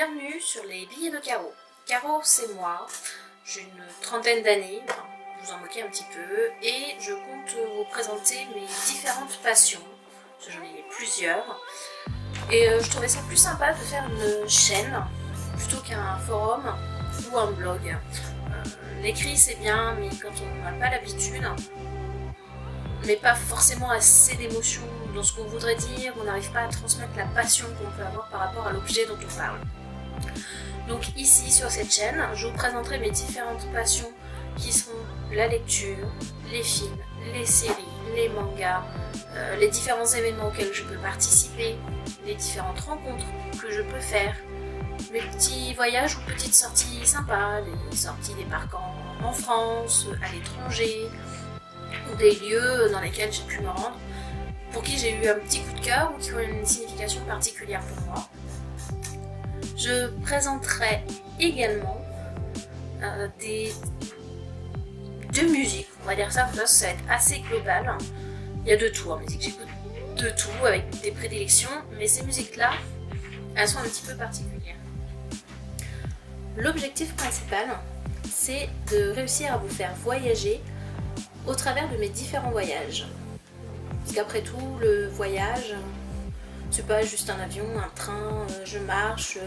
Bienvenue sur les billets de Caro. Caro, c'est moi, j'ai une trentaine d'années, vous en moquez un petit peu, et je compte vous présenter mes différentes passions. J'en ai plusieurs, et je trouvais ça plus sympa de faire une chaîne plutôt qu'un forum ou un blog. L'écrit c'est bien, mais quand on n'a pas l'habitude, mais pas forcément assez d'émotions dans ce qu'on voudrait dire, on n'arrive pas à transmettre la passion qu'on peut avoir par rapport à l'objet dont on parle. Donc ici sur cette chaîne, je vous présenterai mes différentes passions qui sont la lecture, les films, les séries, les mangas, les différents événements auxquels je peux participer, les différentes rencontres que je peux faire, mes petits voyages ou petites sorties sympas, les sorties des parcs en France, à l'étranger, ou des lieux dans lesquels j'ai pu me rendre, pour qui j'ai eu un petit coup de cœur ou qui ont une signification particulière pour moi. Je présenterai également de musique, on va dire ça va être assez global. Il y a de tout en musique, j'écoute de tout avec des prédilections, mais ces musiques-là, elles sont un petit peu particulières. L'objectif principal, c'est de réussir à vous faire voyager au travers de mes différents voyages. Parce qu'après tout, le voyage, c'est pas juste un avion, un train, je marche,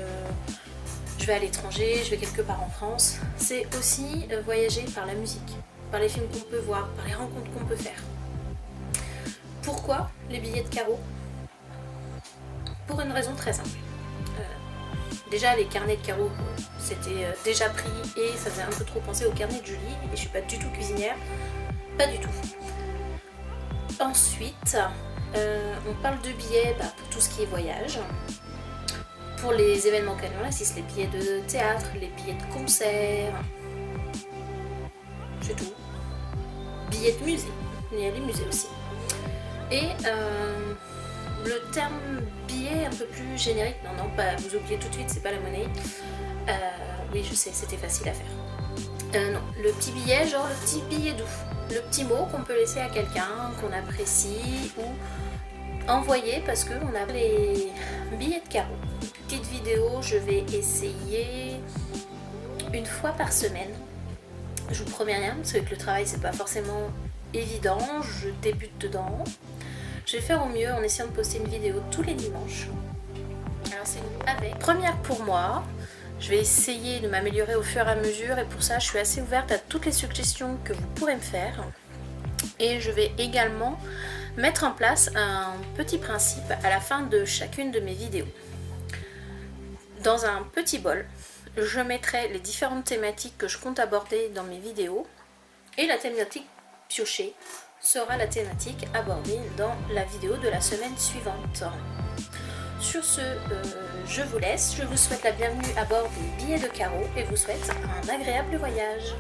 je vais à l'étranger, je vais quelque part en France. C'est aussi voyager par la musique, par les films qu'on peut voir, par les rencontres qu'on peut faire. Pourquoi les billets de Caro? Pour une raison très simple. Déjà les carnets de Caro, c'était déjà pris et ça faisait un peu trop penser au carnet de Julie, et je suis pas du tout cuisinière, pas du tout. Ensuite, on parle de billets pour tout ce qui est voyage. Pour les événements canons, c'est les billets de théâtre, les billets de concert, c'est tout. Billets de musée, il y a les musées aussi. Et le terme billet un peu plus générique, non, pas, vous oubliez tout de suite, c'est pas la monnaie. Oui, je sais, c'était facile à faire. Non, le petit billet, genre le petit billet doux. Le petit mot qu'on peut laisser à quelqu'un, qu'on apprécie, ou envoyer parce qu'on a les billets de Caro. Petite vidéo, je vais essayer une fois par semaine. Je vous promets rien, parce que avec le travail c'est pas forcément évident, je débute dedans. Je vais faire au mieux en essayant de poster une vidéo tous les dimanches. Alors c'est avec première pour moi. Je vais essayer de m'améliorer au fur et à mesure, et pour ça je suis assez ouverte à toutes les suggestions que vous pourrez me faire. Et je vais également mettre en place un petit principe à la fin de chacune de mes vidéos. Dans un petit bol, je mettrai les différentes thématiques que je compte aborder dans mes vidéos, et la thématique piochée sera la thématique abordée dans la vidéo de la semaine suivante. Sur ce, je vous laisse, je vous souhaite la bienvenue à bord des billets de Caro et vous souhaite un agréable voyage.